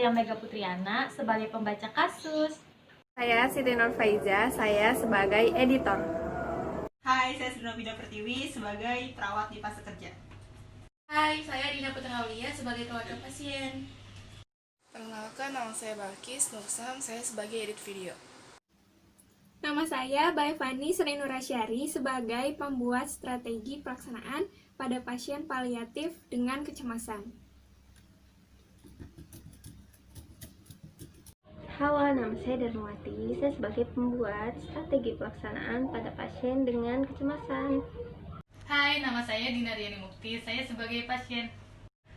saya Mega Putriana sebagai pembaca kasus. Saya Siti Nur Faiza, saya sebagai editor. Hai, saya Sri Nobida Pertiwi sebagai perawat di fase kerja. Hai, saya Dina Putra Aulia sebagai keluarga pasien. Perkenalkan, nama saya Balkis Nursam, saya sebagai edit video. Nama saya Bae Fani Sri Nurasyari sebagai pembuat strategi pelaksanaan pada pasien paliatif dengan kecemasan. Halo, nama saya Darmawati. Saya sebagai pembuat strategi pelaksanaan pada pasien dengan kecemasan. Hai, nama saya Dina Riani Mukti, saya sebagai pasien.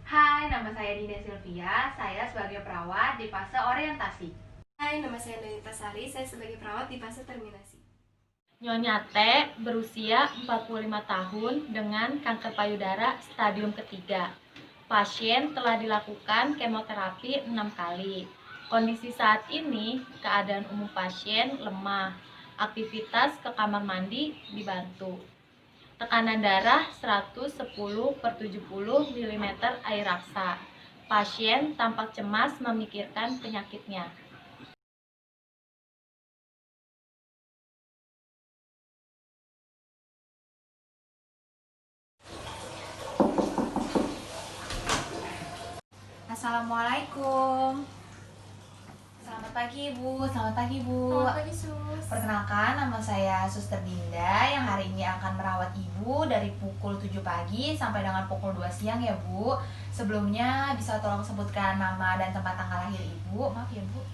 Hai, nama saya Dinda Sylvia, saya sebagai perawat di fase orientasi. Hai, nama saya Danita Sari, saya sebagai perawat di fase terminasi. Nyonya T berusia 45 tahun dengan kanker payudara stadium ketiga. Pasien telah dilakukan kemoterapi 6 kali. Kondisi saat ini, keadaan umum pasien lemah, aktivitas ke kamar mandi dibantu. Tekanan darah 110/70 mm air raksa. Pasien tampak cemas memikirkan penyakitnya. Assalamualaikum. Selamat pagi Ibu, selamat pagi Bu. Selamat pagi, Sus. Perkenalkan, nama saya Suster Dinda yang hari ini akan merawat Ibu dari pukul 7 pagi sampai dengan pukul 2 siang ya Bu. Sebelumnya bisa tolong sebutkan nama dan tempat tanggal lahir Ibu. Maaf ya Bu.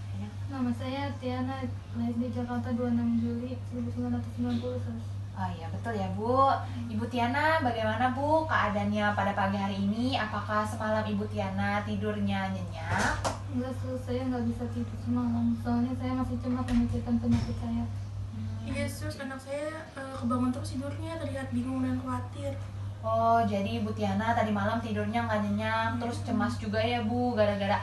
Nama saya Tiana, lahir di Jakarta 26 Juli 1990, Sus. Oh iya betul ya Bu. Ibu Tiana, bagaimana Bu keadaannya pada pagi hari ini? Apakah semalam Ibu Tiana tidurnya nyenyak? Enggak, Sus, saya nggak bisa tidur semalam, soalnya saya masih cemas memikirkan penyakit saya. Iya sus, anak saya kebangun terus tidurnya, terlihat bingung dan khawatir. Oh, jadi Ibu Tiana tadi malam tidurnya nggak nyenyak, terus cemas juga ya Bu, gara-gara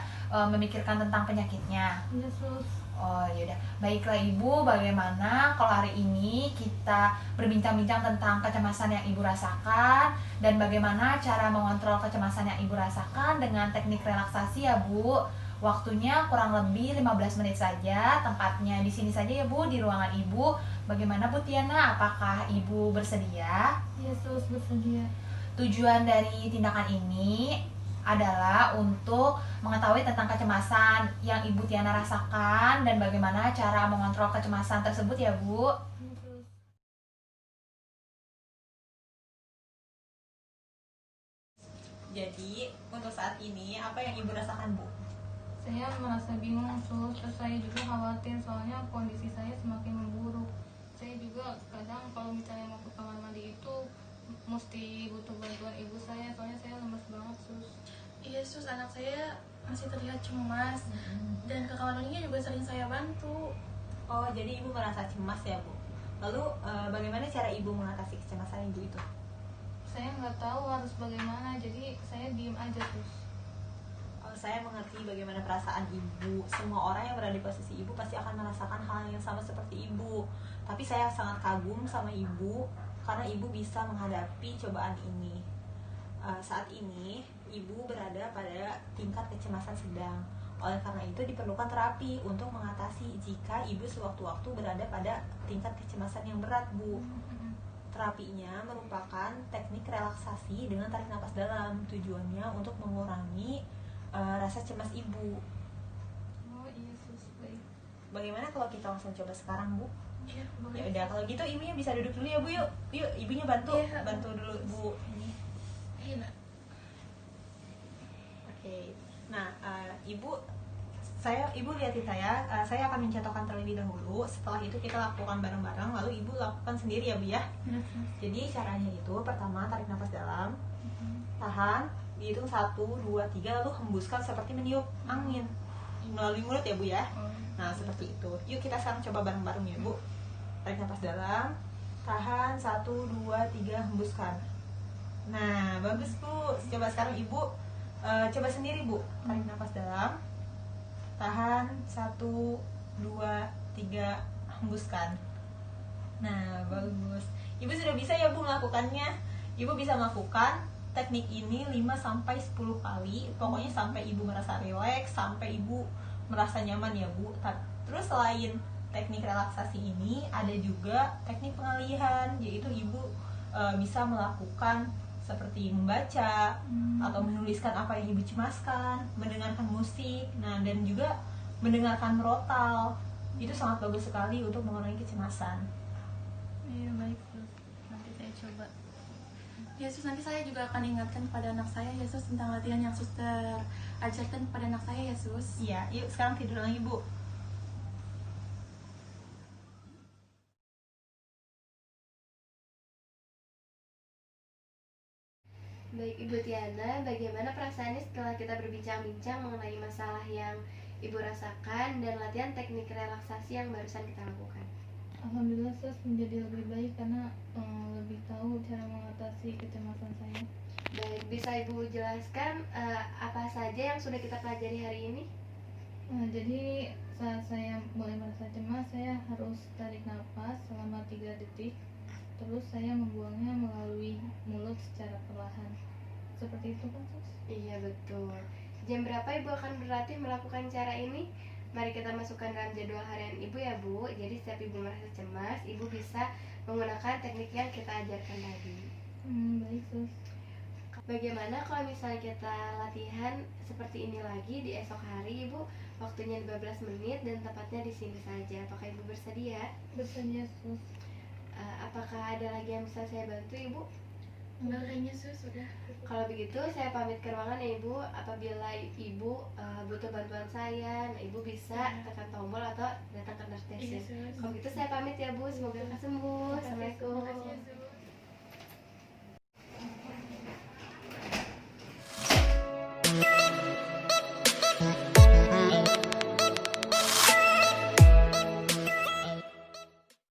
memikirkan tentang penyakitnya. Iya, Sus. Oh yaudah, baiklah Ibu, bagaimana kalau hari ini kita berbincang-bincang tentang kecemasan yang Ibu rasakan dan bagaimana cara mengontrol kecemasan yang Ibu rasakan dengan teknik relaksasi ya Bu. Waktunya kurang lebih 15 menit saja, tempatnya di sini saja ya Bu, di ruangan Ibu. Bagaimana Bu Tiana, apakah Ibu bersedia? Iya, Sus, bersedia. Tujuan dari tindakan ini adalah untuk mengetahui tentang kecemasan yang Ibu Tiana rasakan dan bagaimana cara mengontrol kecemasan tersebut ya Bu. Iya, Sus. Jadi, untuk saat ini apa yang Ibu rasakan Bu? Saya merasa bingung, Sus. Terus saya juga khawatir soalnya kondisi saya semakin memburuk. Saya juga kadang kalau misalnya mau ke kamar mandi itu mesti butuh bantuan ibu saya, soalnya saya lemas banget, Sus. Iya sus, anak saya masih terlihat cemas dan ke kamar mandinya juga sering saya bantu. Oh, jadi Ibu merasa cemas ya Bu? Lalu bagaimana cara Ibu mengatasi kecemasan Ibu itu? Saya nggak tahu harus bagaimana, jadi saya diem aja, Sus. Oh, saya mengerti bagaimana perasaan Ibu. Semua orang yang berada di posisi Ibu pasti akan merasakan hal yang sama seperti Ibu. Tapi saya sangat kagum sama Ibu karena Ibu bisa menghadapi cobaan ini. Saat ini Ibu berada pada tingkat kecemasan sedang. Oleh karena itu diperlukan terapi untuk mengatasi jika Ibu sewaktu-waktu berada pada tingkat kecemasan yang berat Bu. Terapinya merupakan teknik relaksasi dengan tarik napas dalam. Tujuannya untuk mengurangi rasa cemas Ibu. Oh iya, Sus, baik. Bagaimana kalau kita langsung coba sekarang Bu? Iya, boleh. Ya udah, kalau gitu ibunya bisa duduk dulu ya Bu, yuk. Yuk, ibunya bantu. Iya. Bantu dulu Bu. Iya. Oke. Nah, Ibu lihatin saya akan mencontohkan terlebih dahulu. Setelah itu kita lakukan bareng-bareng, lalu Ibu lakukan sendiri ya Bu ya. Jadi caranya itu pertama tarik nafas dalam, tahan, dihitung 1, 2, 3, lalu hembuskan seperti meniup angin melalui mulut ya Bu ya. Nah seperti itu. Yuk kita sekarang coba bareng-bareng ya Bu. Tarik nafas dalam, tahan, 1, 2, 3, hembuskan. Nah bagus Bu. Coba sekarang Ibu coba sendiri Bu. Tarik nafas dalam, tahan, 1, 2, 3, hembuskan. Nah bagus. Ibu sudah bisa ya Bu melakukannya. Ibu bisa melakukan teknik ini 5-10 kali, pokoknya sampai ibu merasa rileks, sampai ibu merasa nyaman ya Bu. Terus selain teknik relaksasi ini ada juga teknik pengalihan, yaitu ibu bisa melakukan seperti membaca atau menuliskan apa yang ibu cemaskan, mendengarkan musik, nah dan juga mendengarkan merotal. Itu sangat bagus sekali untuk mengurangi kecemasan. Iya baik sus, nanti saya coba. Yesus, nanti saya juga akan ingatkan kepada anak saya Yesus tentang latihan yang suster ajarkan kepada anak saya Yesus. Iya, yuk sekarang tidur lagi Bu. Baik Ibu Tiana, bagaimana perasaannya setelah kita berbincang-bincang mengenai masalah yang Ibu rasakan dan latihan teknik relaksasi yang barusan kita lakukan? Alhamdulillah sus, menjadi lebih baik karena lebih tahu cara mengatasi kecemasan saya. Baik, bisa Ibu jelaskan apa saja yang sudah kita pelajari hari ini? Jadi saat saya mulai merasa cemas, saya harus tarik nafas selama 3 detik. Terus saya membuangnya melalui mulut secara perlahan. Seperti itu kan sus? Iya betul. Jam berapa Ibu akan berlatih melakukan cara ini? Mari kita masukkan dalam jadwal harian Ibu ya Bu. Jadi setiap Ibu merasa cemas, Ibu bisa menggunakan teknik yang kita ajarkan tadi. Baik sus. Bagaimana kalau misalnya kita latihan seperti ini lagi di esok hari Ibu? Waktunya 15 menit dan tepatnya di sini saja. Apakah Ibu bersedia? Bersedia sus. Apakah ada lagi yang bisa saya bantu Ibu? Enggak kayaknya sus, sudah. Kalau begitu saya pamit ke ruangan ya Ibu. Apabila Ibu butuh bantuan saya, nah, Ibu bisa tekan tombol atau datang ke nurse Iya station. sus. Kalau gitu saya pamit ya Bu. Semoga sembuh. Assalamualaikum. Terima kasih ya sus.